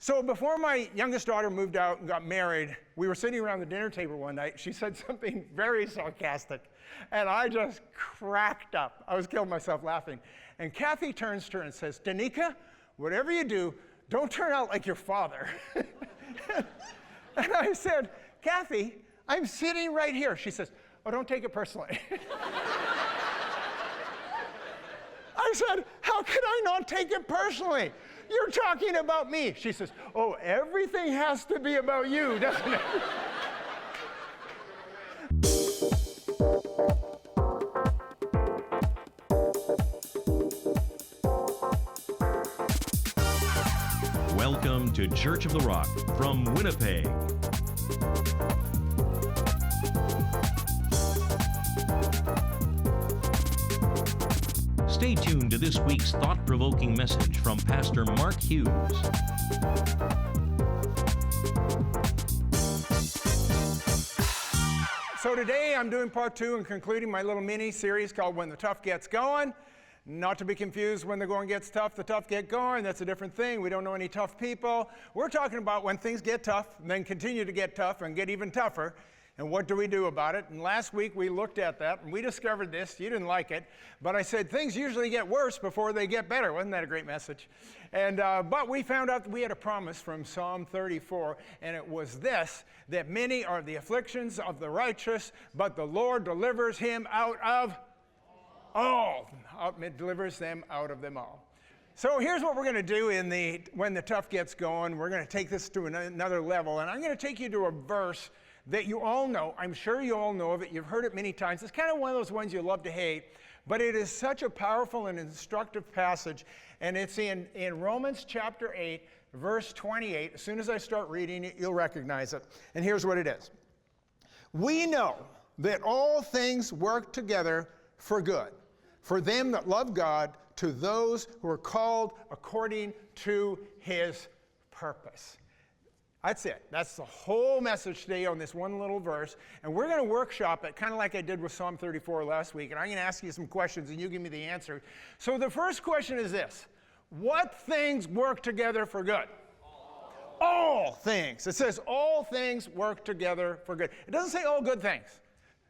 So before my youngest daughter moved out and got married, we were sitting around the dinner table one night. She said something very sarcastic, and I just cracked up. I was killing myself laughing. And Kathy turns to her and says, "Danica, whatever you do, don't turn out like your father." And I said, "Kathy, I'm sitting right here." She says, "Oh, don't take it personally." I said, "How could I not take it personally? You're talking about me." She says, "Oh, everything has to be about you, doesn't it?" Welcome to Church of the Rock from Winnipeg. Stay tuned to this week's thought-provoking message from Pastor Mark Hughes. So today I'm doing part 2 and concluding my little mini-series called When the Tough Gets Going. Not to be confused, when the going gets tough, the tough get going. That's a different thing. We don't know any tough people. We're talking about when things get tough, and then continue to get tough and get even tougher. And what do we do about it? And last week we looked at that, and we discovered this. You didn't like it, but I said things usually get worse before they get better. Wasn't that a great message? And but we found out that we had a promise from Psalm 34, and it was this, that many are the afflictions of the righteous, but the Lord delivers him out of all. It delivers them out of them all. So here's what we're going to do when the tough gets going. We're going to take this to another level, and I'm going to take you to a verse that you all know. I'm sure you all know of it. You've heard it many times. It's kind of one of those ones you love to hate, but it is such a powerful and instructive passage, and it's in Romans chapter 8, verse 28. As soon as I start reading it, you'll recognize it. And here's what it is. We know that all things work together for good, for them that love God, to those who are called according to his purpose. That's it. That's the whole message today on this one little verse. And we're going to workshop it kind of like I did with Psalm 34 last week. And I'm going to ask you some questions and you give me the answer. So the first question is this. What things work together for good? All things. It says all things work together for good. It doesn't say all good things.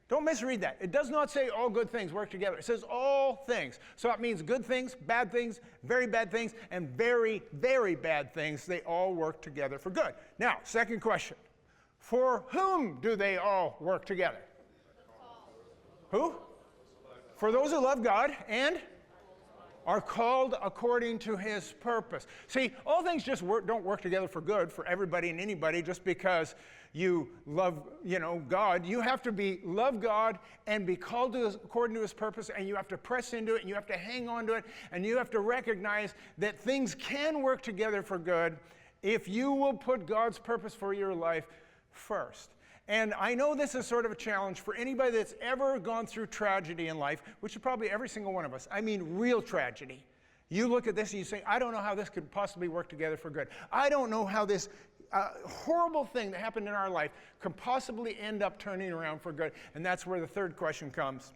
Don't misread that. It does not say all good things work together. It says all things. So it means good things, very bad things, and very, very bad things. They all work together for good. Now, second question. For whom do they all work together? Who? For those who love God and are called according to his purpose. See, all things just don't work together for good for everybody and anybody just because you love, God. You have to love God and be called according to his purpose, and you have to press into it, and you have to hang on to it, and you have to recognize that things can work together for good if you will put God's purpose for your life first. And I know this is sort of a challenge for anybody that's ever gone through tragedy in life, which is probably every single one of us. I mean, real tragedy. You look at this and you say, I don't know how this could possibly work together for good. I don't know how this horrible thing that happened in our life could possibly end up turning around for good. And that's where the third question comes.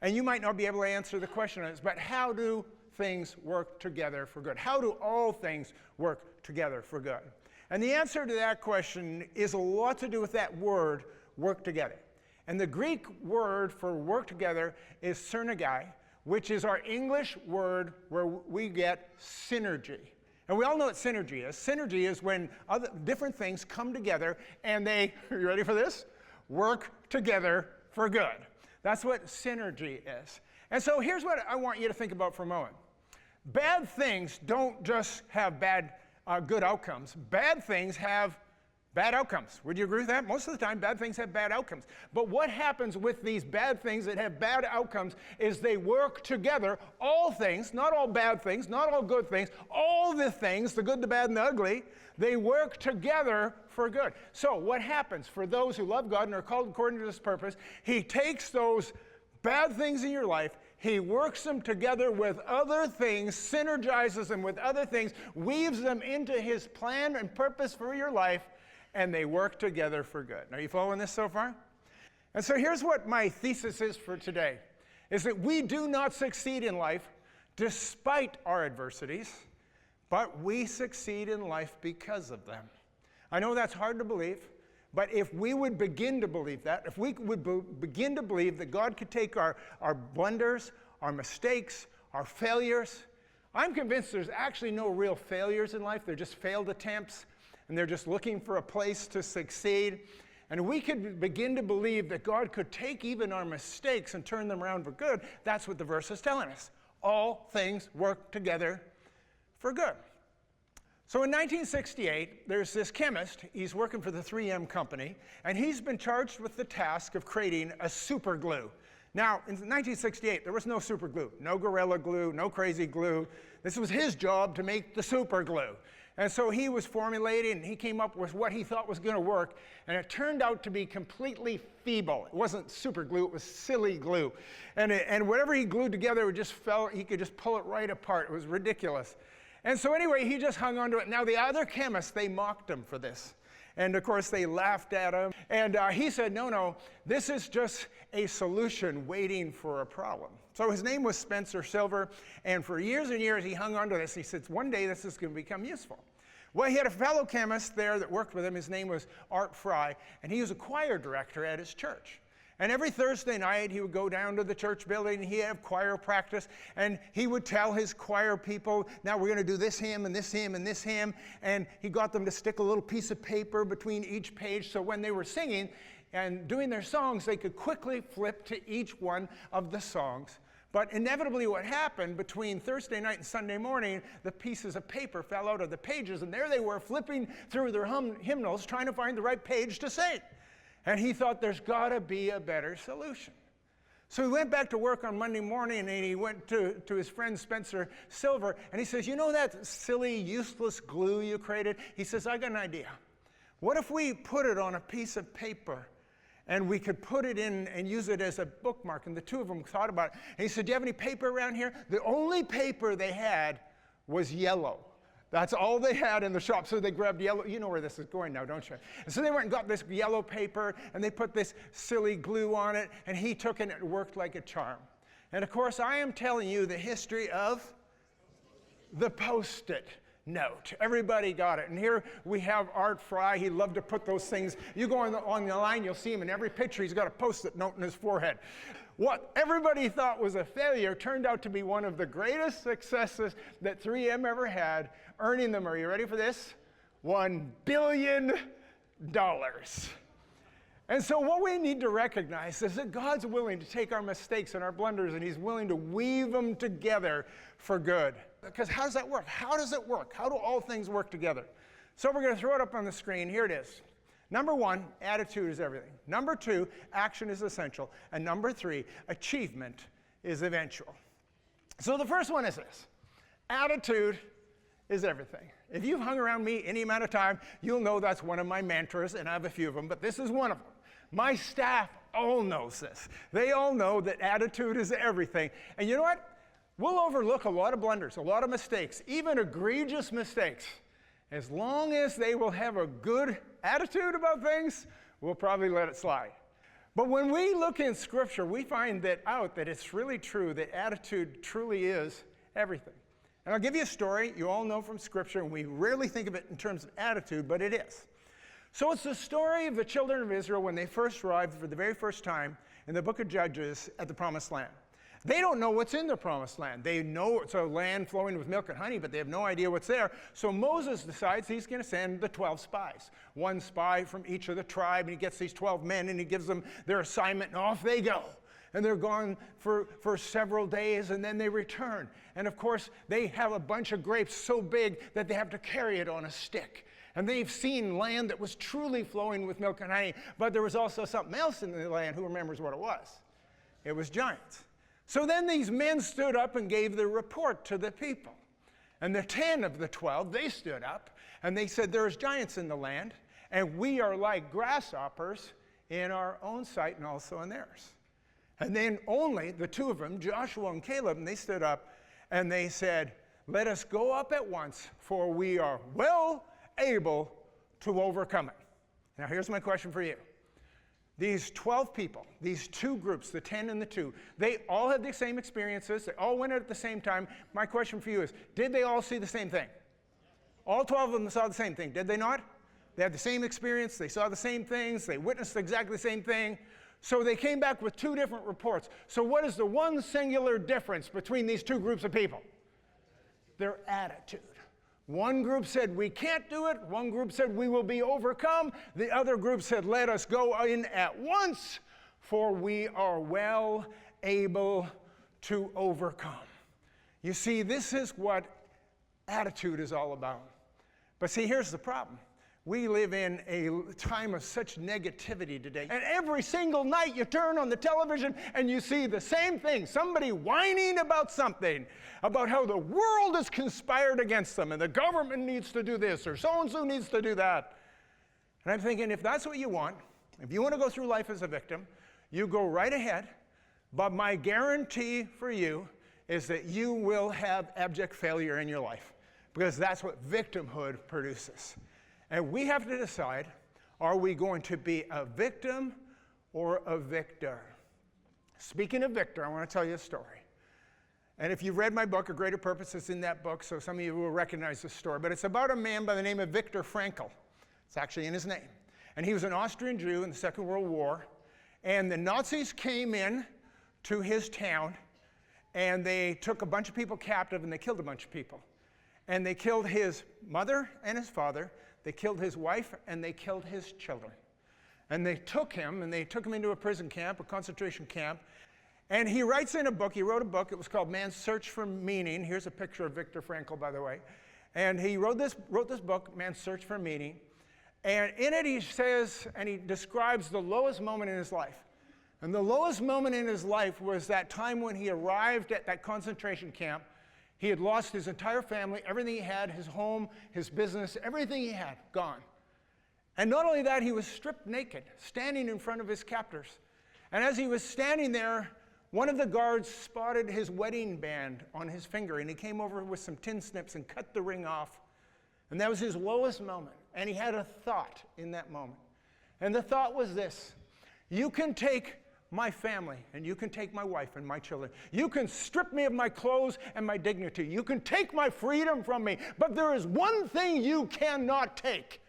And you might not be able to answer the question, but how do things work together for good? How do all things work together for good? And the answer to that question is a lot to do with that word, work together. And the Greek word for work together is synergai, which is our English word where we get synergy. And we all know what synergy is. Synergy is when different things come together and they, are you ready for this? Work together for good. That's what synergy is. And so here's what I want you to think about for a moment. Bad things don't just have good outcomes. Bad things have bad outcomes. Would you agree with that? Most of the time, bad things have bad outcomes. But what happens with these bad things that have bad outcomes is they work together. All things, not all bad things, not all good things, all the things, the good, the bad, and the ugly, they work together for good. So what happens for those who love God and are called according to his purpose? He takes those bad things in your life, he works them together with other things, synergizes them with other things, weaves them into his plan and purpose for your life, and they work together for good. Are you following this so far? And so here's what my thesis is for today, is that we do not succeed in life despite our adversities, but we succeed in life because of them. I know that's hard to believe, but if we would begin to believe that, if we would begin to believe that God could take our blunders, our mistakes, our failures, I'm convinced there's actually no real failures in life. They're just failed attempts, and they're just looking for a place to succeed. And we could begin to believe that God could take even our mistakes and turn them around for good. That's what the verse is telling us. All things work together for good. So in 1968, there's this chemist. He's working for the 3M company, and he's been charged with the task of creating a super glue. Now, in 1968, there was no super glue, no Gorilla Glue, no Crazy Glue. This was his job to make the super glue. And so he was formulating, and he came up with what he thought was going to work, and it turned out to be completely feeble. It wasn't super glue, it was silly glue. And whatever he glued together, it just fell, he could just pull it right apart. It was ridiculous. And so anyway, he just hung on to it. Now the other chemists, they mocked him for this. And of course, they laughed at him. And he said, no, this is just a solution waiting for a problem. So his name was Spencer Silver. And for years and years, he hung on to this. He said, one day this is going to become useful. Well, he had a fellow chemist there that worked with him. His name was Art Fry. And he was a choir director at his church. And every Thursday night, he would go down to the church building, and he'd have choir practice, and he would tell his choir people, now we're going to do this hymn, and this hymn, and this hymn, and he got them to stick a little piece of paper between each page, so when they were singing and doing their songs, they could quickly flip to each one of the songs. But inevitably what happened between Thursday night and Sunday morning, the pieces of paper fell out of the pages, and there they were flipping through their hymnals, trying to find the right page to sing. And he thought there's got to be a better solution. So he went back to work on Monday morning, and he went to his friend Spencer Silver, and he says, you know that silly, useless glue you created? He says, I got an idea. What if we put it on a piece of paper, and we could put it in and use it as a bookmark? And the two of them thought about it. And he said, do you have any paper around here? The only paper they had was yellow. That's all they had in the shop, so they grabbed yellow. You know where this is going now, don't you? And so they went and got this yellow paper, and they put this silly glue on it, and he took it, and it worked like a charm. And of course, I am telling you the history of the Post-it note. Everybody got it. And here we have Art Fry. He loved to put those things. You go on the line, you'll see him in every picture. He's got a Post-it note in his forehead. What everybody thought was a failure turned out to be one of the greatest successes that 3M ever had, earning them, are you ready for this? $1 billion. And so what we need to recognize is that God's willing to take our mistakes and our blunders, and he's willing to weave them together for good. Because how does that work? How does it work? How do all things work together? So we're going to throw it up on the screen. Here it is. Number one, attitude is everything. Number two, action is essential. And number three, achievement is eventual. So the first one is this. Attitude is everything. If you've hung around me any amount of time, you'll know that's one of my mantras, and I have a few of them, but this is one of them. My staff all knows this. They all know that attitude is everything. And you know what? We'll overlook a lot of blunders, a lot of mistakes, even egregious mistakes. As long as they will have a good attitude about things, we'll probably let it slide. But when we look in Scripture, we find that it's really true that attitude truly is everything. And I'll give you a story you all know from Scripture, and we rarely think of it in terms of attitude, but it is. So it's the story of the children of Israel when they first arrived for the very first time in the book of Judges at the Promised Land. They don't know what's in the Promised Land. They know it's a land flowing with milk and honey, but they have no idea what's there. So Moses decides he's going to send the 12 spies. One spy from each of the tribe, and he gets these 12 men, and he gives them their assignment, and off they go. And they're gone for several days, and then they return. And of course, they have a bunch of grapes so big that they have to carry it on a stick. And they've seen land that was truly flowing with milk and honey, but there was also something else in the land. Who remembers what it was? It was giants. So then these men stood up and gave the report to the people. And the 10 of the 12, they stood up, and they said, there's giants in the land, and we are like grasshoppers in our own sight and also in theirs. And then only the two of them, Joshua and Caleb, and they stood up, and they said, let us go up at once, for we are well able to overcome it. Now here's my question for you. These 12 people, these two groups, the 10 and the 2, they all had the same experiences. They all went out at the same time. My question for you is, did they all see the same thing? All 12 of them saw the same thing, did they not? They had the same experience, they saw the same things, they witnessed exactly the same thing. So they came back with 2 different reports. So what is the one singular difference between these 2 groups of people? Their attitude. One group said, we can't do it. One group said, we will be overcome. The other group said, let us go in at once, for we are well able to overcome. You see, this is what attitude is all about. But see, here's the problem. We live in a time of such negativity today. And every single night you turn on the television and you see the same thing. Somebody whining about something, about how the world has conspired against them and the government needs to do this or so-and-so needs to do that. And I'm thinking, if that's what you want, if you want to go through life as a victim, you go right ahead. But my guarantee for you is that you will have abject failure in your life, because that's what victimhood produces. And we have to decide, are we going to be a victim or a victor? Speaking of victor, I want to tell you a story. And if you've read my book, A Greater Purpose, it's in that book, so some of you will recognize this story. But it's about a man by the name of Viktor Frankl. It's actually in his name. And he was an Austrian Jew in the Second World War. And the Nazis came in to his town, and they took a bunch of people captive, and they killed a bunch of people. And they killed his mother and his father. They killed his wife, and they killed his children. And they took him into a prison camp, a concentration camp. And he writes in a book, he wrote a book, it was called Man's Search for Meaning. Here's a picture of Viktor Frankl, by the way. And he wrote this book, Man's Search for Meaning. And in it he says, and he describes the lowest moment in his life. And the lowest moment in his life was that time when he arrived at that concentration camp. He had lost his entire family, everything he had, his home, his business, everything he had, gone. And not only that, he was stripped naked, standing in front of his captors. And as he was standing there, one of the guards spotted his wedding band on his finger, and he came over with some tin snips and cut the ring off. And that was his lowest moment. And he had a thought in that moment. And the thought was this: you can take my family, and you can take my wife and my children. You can strip me of my clothes and my dignity. You can take my freedom from me. But there is one thing you cannot take,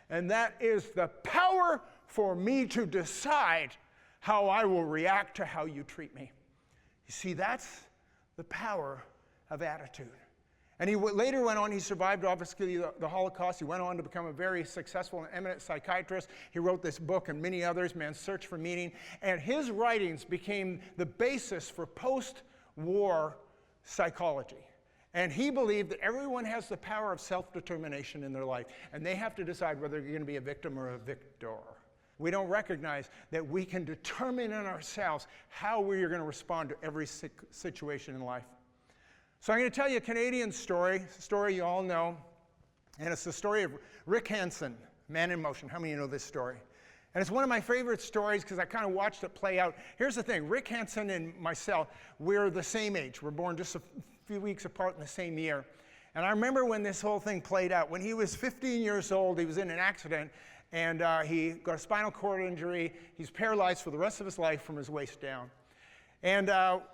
and that is the power for me to decide how I will react to how you treat me. You see, that's the power of attitude. And he later went on, he survived obviously the Holocaust. He went on to become a very successful and eminent psychiatrist. He wrote this book and many others, Man's Search for Meaning. And his writings became the basis for post-war psychology. And he believed that everyone has the power of self-determination in their life. And they have to decide whether you're going to be a victim or a victor. We don't recognize that we can determine in ourselves how we are going to respond to every situation in life. So I'm going to tell you a Canadian story, a story you all know, and it's the story of Rick Hansen, Man in Motion. How many of you know this story? And it's one of my favorite stories because I kind of watched it play out. Here's the thing, Rick Hansen and myself, we're the same age. We're born just a few weeks apart in the same year. And I remember when this whole thing played out. When he was 15 years old, he was in an accident, and he got a spinal cord injury. He's paralyzed for the rest of his life from his waist down. And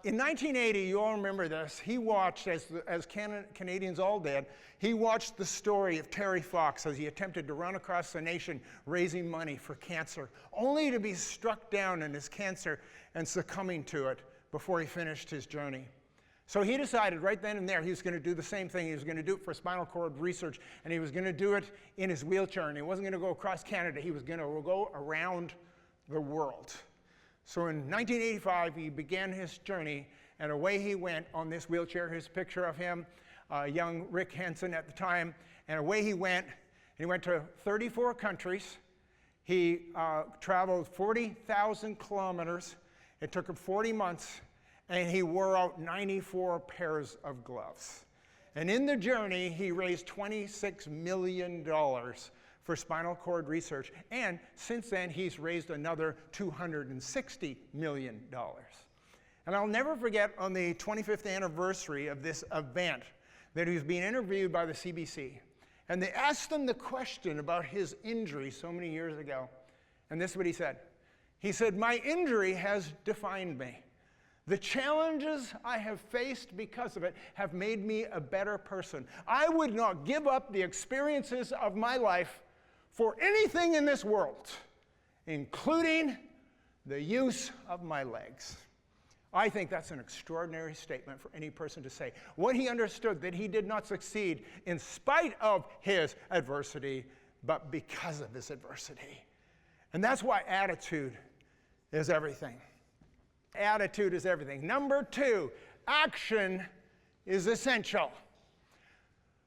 in 1980, you all remember this, he watched, as Canadians all did, he watched the story of Terry Fox as he attempted to run across the nation raising money for cancer, only to be struck down in his cancer and succumbing to it before he finished his journey. So he decided right then and there he was going to do the same thing. He was going to do it for spinal cord research, and he was going to do it in his wheelchair, and he wasn't going to go across Canada. He was going to go around the world. So in 1985, he began his journey, and away he went on this wheelchair. Here's a picture of him, young Rick Hansen at the time, and away he went. He went to 34 countries. He traveled 40,000 kilometers. It took him 40 months, and he wore out 94 pairs of gloves. And in the journey, he raised $26 million for spinal cord research, and since then he's raised another $260 million. And I'll never forget, on the 25th anniversary of this event, that he was being interviewed by the CBC, and they asked him the question about his injury so many years ago, and this is what he said. He said, "My injury has defined me. The challenges I have faced because of it have made me a better person. I would not give up the experiences of my life for anything in this world, including the use of my legs. I think that's an extraordinary statement for any person to say. When he understood that he did not succeed in spite of his adversity, but because of his adversity. And that's why attitude is everything. Attitude is everything. Number 2, action is essential.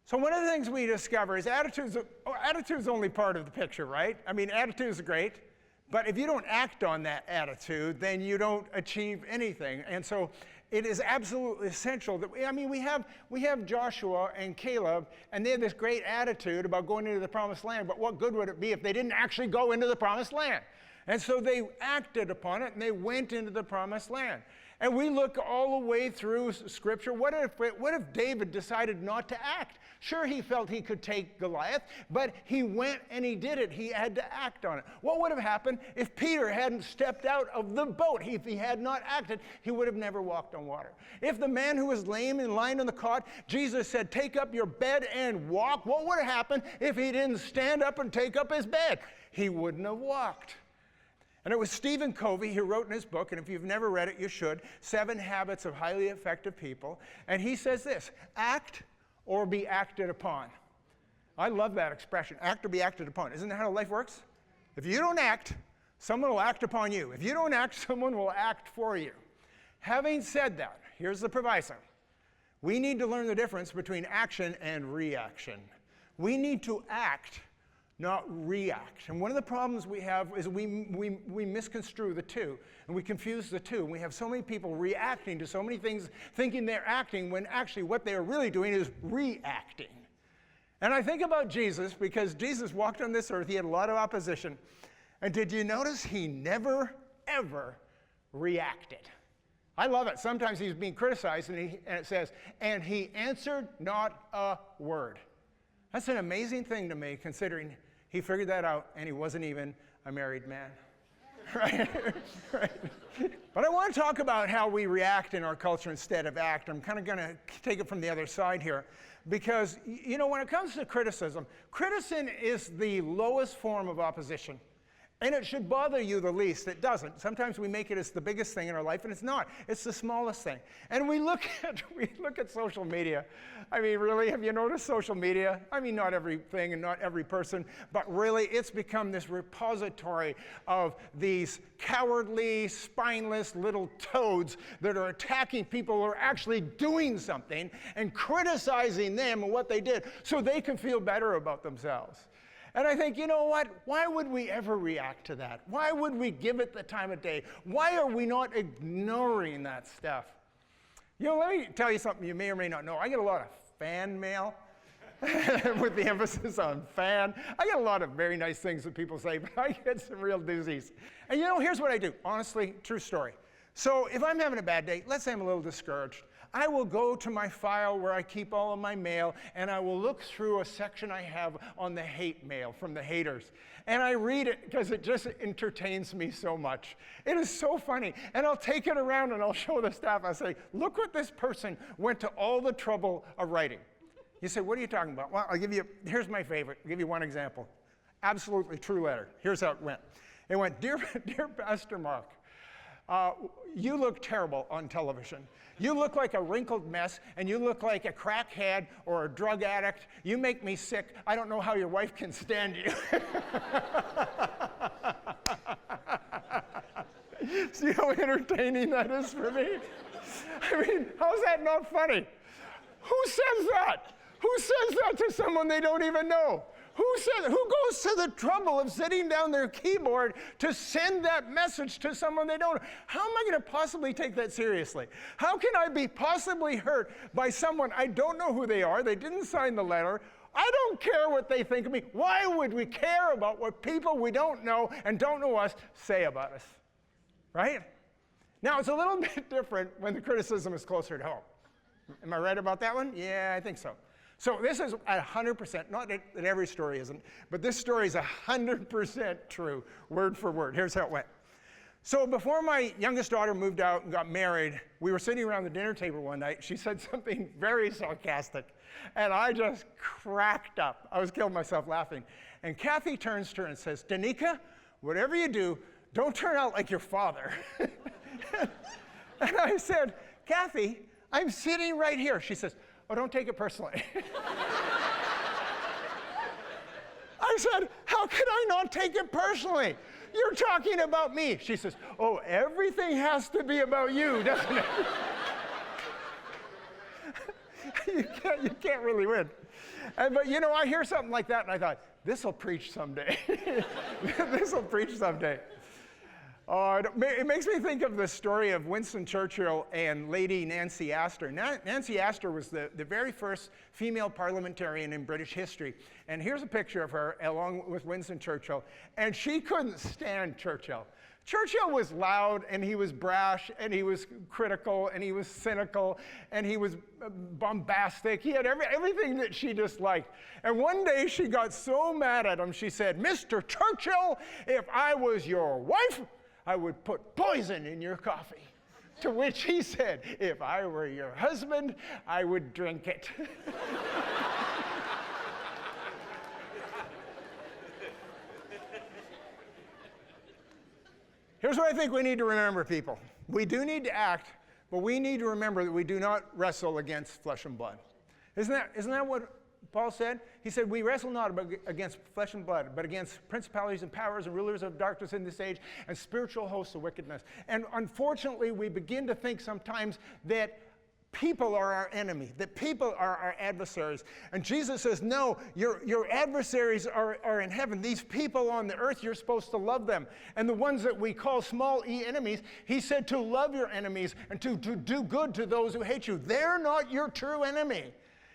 So one of the things we discover is attitude is only part of the picture, right? I mean, attitude is great, but if you don't act on that attitude, then you don't achieve anything. And so it is absolutely essential that we have Joshua and Caleb, and they had this great attitude about going into the promised land, but what good would it be if they didn't actually go into the promised land? And so they acted upon it, and they went into the promised land. And we look all the way through Scripture. What if David decided not to act? Sure, he felt he could take Goliath, but he went and he did it. He had to act on it. What would have happened if Peter hadn't stepped out of the boat? If he had not acted, he would have never walked on water. If the man who was lame and lying on the cot, Jesus said, take up your bed and walk, what would have happened if he didn't stand up and take up his bed? He wouldn't have walked. And it was Stephen Covey who wrote in his book, and if you've never read it, you should, 7 Habits of Highly Effective People. And he says this, act or be acted upon. I love that expression, act or be acted upon. Isn't that how life works? If you don't act, someone will act upon you. If you don't act, someone will act for you. Having said that, here's the proviso. We need to learn the difference between action and reaction. We need to act, not react. And one of the problems we have is we misconstrue the two, and we confuse the two. And we have so many people reacting to so many things, thinking they're acting, when actually what they are really doing is reacting. And I think about Jesus, because Jesus walked on this earth, he had a lot of opposition. And did you notice he never, ever reacted? I love it. Sometimes he's being criticized, and it says, and he answered not a word. That's an amazing thing to me, considering he figured that out, and he wasn't even a married man. Right? Right? But I want to talk about how we react in our culture instead of act. I'm kind of going to take it from the other side here. Because, you know, when it comes to criticism is the lowest form of opposition. And it should bother you the least. It doesn't. Sometimes we make it as the biggest thing in our life, and it's not. It's the smallest thing. And we look at social media. I mean, really, have you noticed social media? I mean, not everything and not every person, but really, it's become this repository of these cowardly, spineless little toads that are attacking people who are actually doing something and criticizing them and what they did so they can feel better about themselves. And I think, you know what? Why would we ever react to that? Why would we give it the time of day? Why are we not ignoring that stuff? You know, let me tell you something you may or may not know. I get a lot of fan mail, with the emphasis on fan. I get a lot of very nice things that people say, but I get some real doozies. And you know, here's what I do. Honestly, true story. So if I'm having a bad day, let's say I'm a little discouraged, I will go to my file where I keep all of my mail, and I will look through a section I have on the hate mail from the haters. And I read it because it just entertains me so much. It is so funny. And I'll take it around and I'll show the staff. I'll say, look what this person went to all the trouble of writing. You say, what are you talking about? Well, here's my favorite. I'll give you one example. Absolutely true letter. Here's how it went. It went, Dear Pastor Mark, you look terrible on television. You look like a wrinkled mess, and you look like a crackhead or a drug addict. You make me sick. I don't know how your wife can stand you. See how entertaining that is for me? I mean, how's that not funny? Who says that? Who says that to someone they don't even know? Who goes to the trouble of sitting down their keyboard to send that message to someone they don't know? How am I going to possibly take that seriously? How can I be possibly hurt by someone I don't know who they are? They didn't sign the letter. I don't care what they think of me. Why would we care about what people we don't know and don't know us say about us? Right? Now, it's a little bit different when the criticism is closer to home. Am I right about that one? Yeah, I think so. So this is 100%, not that every story isn't, but this story is 100% true, word for word. Here's how it went. So before my youngest daughter moved out and got married, we were sitting around the dinner table one night. She said something very sarcastic, and I just cracked up. I was killing myself laughing. And Kathy turns to her and says, "Danica, whatever you do, don't turn out like your father." And I said, "Kathy, I'm sitting right here." She says, "Oh, don't take it personally." I said, "How could I not take it personally? You're talking about me." She says, "Oh, everything has to be about you, doesn't it?" You can't really win. But you know, I hear something like that and I thought, this will preach someday. This will preach someday. It makes me think of the story of Winston Churchill and Lady Nancy Astor. Nancy Astor was the very first female parliamentarian in British history. And here's a picture of her along with Winston Churchill. And she couldn't stand Churchill. Churchill was loud, and he was brash, and he was critical, and he was cynical, and he was bombastic. He had everything that she disliked. And one day she got so mad at him, she said, "Mr. Churchill, if I was your wife, I would put poison in your coffee." To which he said, "If I were your husband, I would drink it." Here's what I think we need to remember, people. We do need to act, but we need to remember that we do not wrestle against flesh and blood. Isn't that what Paul said? He said, "We wrestle not against flesh and blood, but against principalities and powers and rulers of darkness in this age and spiritual hosts of wickedness." And unfortunately, we begin to think sometimes that people are our enemy, that people are our adversaries. And Jesus says, no, your adversaries are in heaven. These people on the earth, you're supposed to love them. And the ones that we call small e enemies, he said to love your enemies and to do good to those who hate you. They're not your true enemy.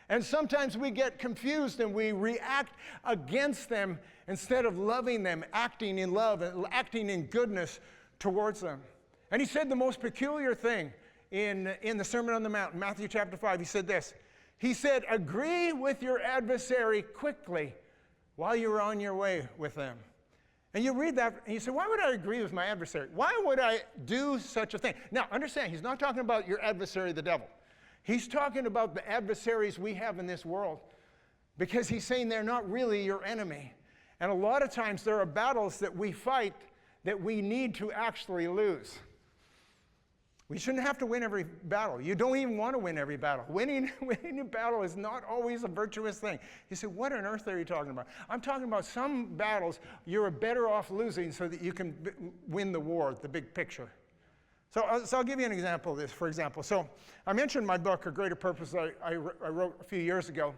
And sometimes we get confused and we react against them instead of loving them, acting in love and acting in goodness towards them. And he said the most peculiar thing in the Sermon on the Mount, Matthew chapter 5, he said this. He said, "Agree with your adversary quickly while you're on your way with them." And you read that and you say, why would I agree with my adversary? Why would I do such a thing? Now, understand, he's not talking about your adversary, the devil. He's talking about the adversaries we have in this world, because he's saying they're not really your enemy. And a lot of times there are battles that we fight that we need to actually lose. We shouldn't have to win every battle. You don't even want to win every battle. Winning a battle is not always a virtuous thing. You say, what on earth are you talking about? I'm talking about some battles you're better off losing so that you can win the war, the big picture. So I'll give you an example of this, for example. So I mentioned my book, A Greater Purpose, I wrote a few years ago.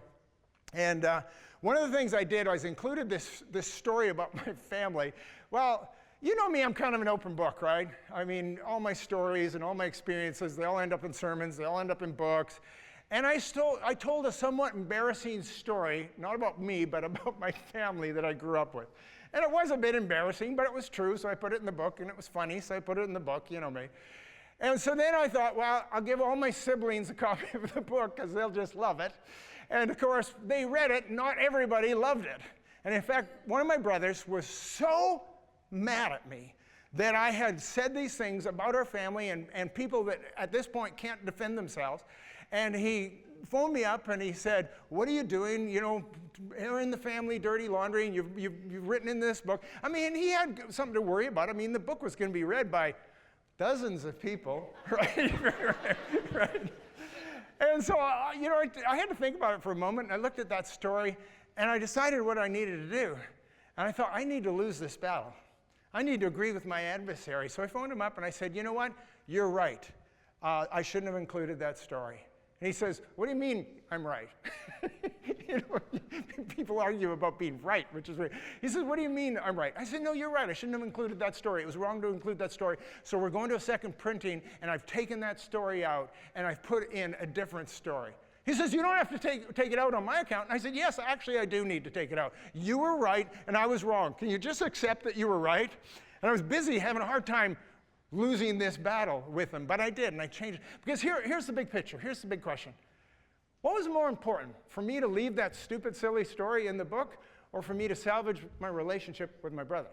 And one of the things I did was included this story about my family. Well, you know me, I'm kind of an open book, right? I mean, all my stories and all my experiences, they all end up in sermons, they all end up in books. And I told a somewhat embarrassing story, not about me, but about my family that I grew up with. And it was a bit embarrassing, but it was true, so I put it in the book, and it was funny, so I put it in the book, you know me. And so then I thought, well, I'll give all my siblings a copy of the book, because they'll just love it. And of course, they read it, not everybody loved it. And in fact, one of my brothers was so mad at me that I had said these things about our family and people that at this point can't defend themselves. And he phoned me up and he said, "What are you doing? You know, you're in the family dirty laundry and you've written in this book." I mean, he had something to worry about. I mean, the book was going to be read by dozens of people, right? Right. And so, you know, I had to think about it for a moment. And I looked at that story and I decided what I needed to do. And I thought, I need to lose this battle. I need to agree with my adversary. So I phoned him up and I said, "You know what? You're right. I shouldn't have included that story." And he says, "What do you mean I'm right?" You know, people argue about being right, which is weird. He says, "What do you mean I'm right?" I said, "No, you're right. I shouldn't have included that story. It was wrong to include that story. So we're going to a second printing, and I've taken that story out, and I've put in a different story." He says, "You don't have to take it out on my account." And I said, "Yes, actually I do need to take it out. You were right, and I was wrong. Can you just accept that you were right?" And I was busy having a hard time losing this battle with him, but I did, and I changed it. Because here's the big picture. Here's the big question. What was more important, for me to leave that stupid, silly story in the book, or for me to salvage my relationship with my brother?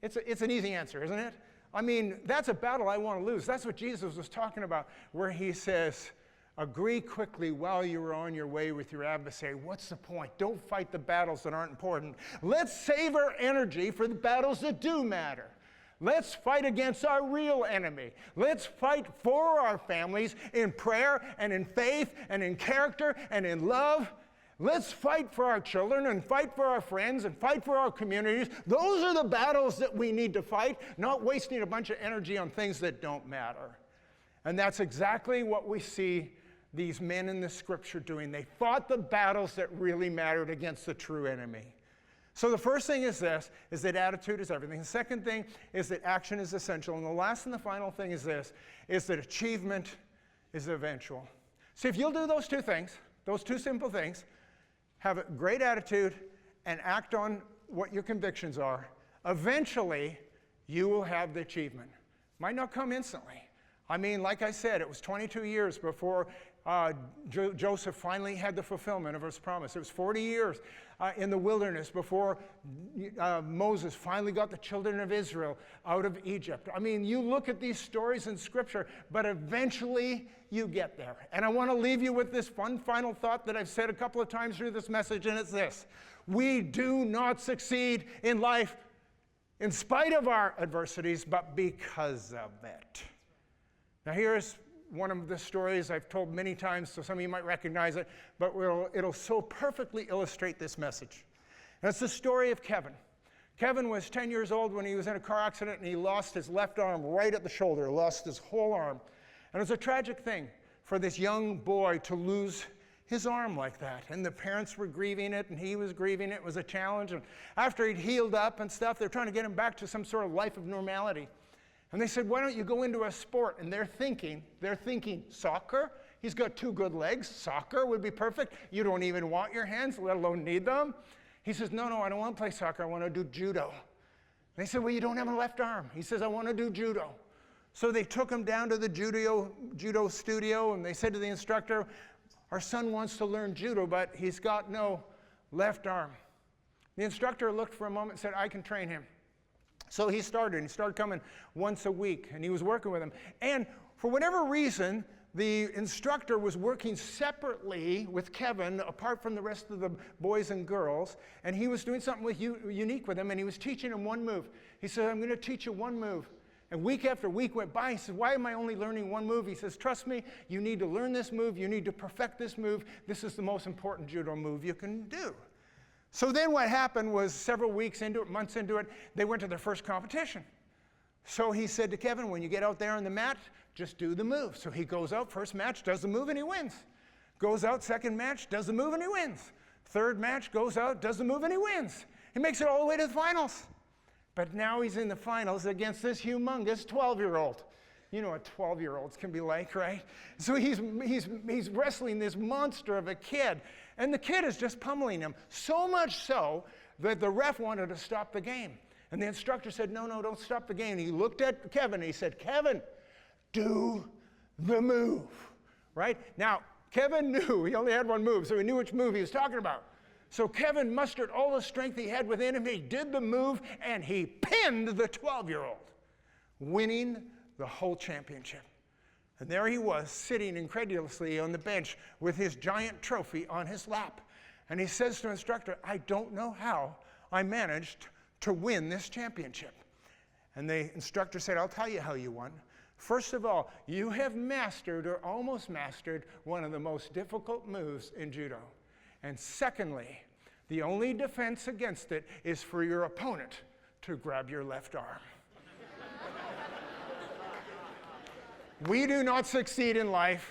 It's an easy answer, isn't it? I mean, that's a battle I want to lose. That's what Jesus was talking about, where he says, agree quickly while you're on your way with your adversary. What's the point? Don't fight the battles that aren't important. Let's save our energy for the battles that do matter. Let's fight against our real enemy. Let's fight for our families in prayer and in faith and in character and in love. Let's fight for our children and fight for our friends and fight for our communities. Those are the battles that we need to fight, not wasting a bunch of energy on things that don't matter. And that's exactly what we see these men in the scripture doing. They fought the battles that really mattered against the true enemy. So the first thing is this, is that attitude is everything. The second thing is that action is essential. And the last and the final thing is this, is that achievement is eventual. See, if you'll do those two things, those two simple things, have a great attitude and act on what your convictions are, eventually you will have the achievement. Might not come instantly. I mean, like I said, it was 22 years before Joseph finally had the fulfillment of his promise. It was 40 years in the wilderness before Moses finally got the children of Israel out of Egypt. I mean, you look at these stories in Scripture, but eventually you get there. And I want to leave you with this fun final thought that I've said a couple of times through this message, and it's this. We do not succeed in life in spite of our adversities, but because of it. Now here's one of the stories I've told many times, so some of you might recognize it, but it'll so perfectly illustrate this message. And it's the story of Kevin. Kevin was 10 years old when he was in a car accident, and he lost his left arm right at the shoulder, lost his whole arm. And it was a tragic thing for this young boy to lose his arm like that. And the parents were grieving it, and he was grieving it. It was a challenge. And after he'd healed up and stuff, they're trying to get him back to some sort of life of normality. And they said, why don't you go into a sport? And they're thinking, soccer? He's got two good legs. Soccer would be perfect. You don't even want your hands, let alone need them. He says, no, I don't want to play soccer. I want to do judo. They said, well, you don't have a left arm. He says, I want to do judo. So they took him down to the judo studio, and they said to the instructor, our son wants to learn judo, but he's got no left arm. The instructor looked for a moment and said, I can train him. So he started coming once a week, and he was working with him. And for whatever reason, the instructor was working separately with Kevin, apart from the rest of the boys and girls, and he was doing something unique with him, and he was teaching him one move. He said, I'm going to teach you one move. And week after week went by. He said, why am I only learning one move? He says, trust me, you need to learn this move. You need to perfect this move. This is the most important judo move you can do. So then what happened was several weeks into it, months into it, they went to their first competition. So he said to Kevin, when you get out there on the mat, just do the move. So he goes out, first match, does the move, and he wins. Goes out, second match, does the move, and he wins. Third match, goes out, does the move, and he wins. He makes it all the way to the finals. But now he's in the finals against this humongous 12-year-old. You know what 12-year-olds can be like, right? So he's wrestling this monster of a kid, and the kid is just pummeling him, so much so that the ref wanted to stop the game. And the instructor said, no, don't stop the game. And he looked at Kevin, and he said, Kevin, do the move, right? Now, Kevin knew, he only had one move, so he knew which move he was talking about. So Kevin mustered all the strength he had within him, he did the move, and he pinned the 12-year-old, winning the whole championship. And there he was, sitting incredulously on the bench with his giant trophy on his lap. And he says to the instructor, I don't know how I managed to win this championship. And the instructor said, I'll tell you how you won. First of all, you have mastered or almost mastered one of the most difficult moves in judo. And secondly, the only defense against it is for your opponent to grab your left arm. We do not succeed in life.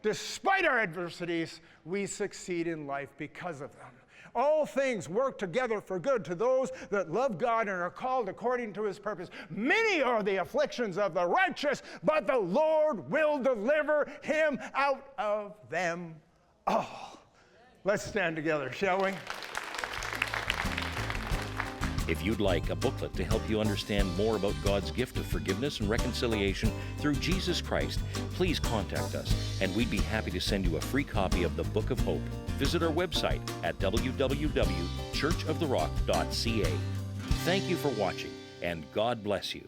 Despite our adversities, we succeed in life because of them. All things work together for good to those that love God and are called according to his purpose. Many are the afflictions of the righteous, but the Lord will deliver him out of them all. Let's stand together, shall we? If you'd like a booklet to help you understand more about God's gift of forgiveness and reconciliation through Jesus Christ, please contact us, and we'd be happy to send you a free copy of the Book of Hope. Visit our website at www.churchoftherock.ca. Thank you for watching, and God bless you.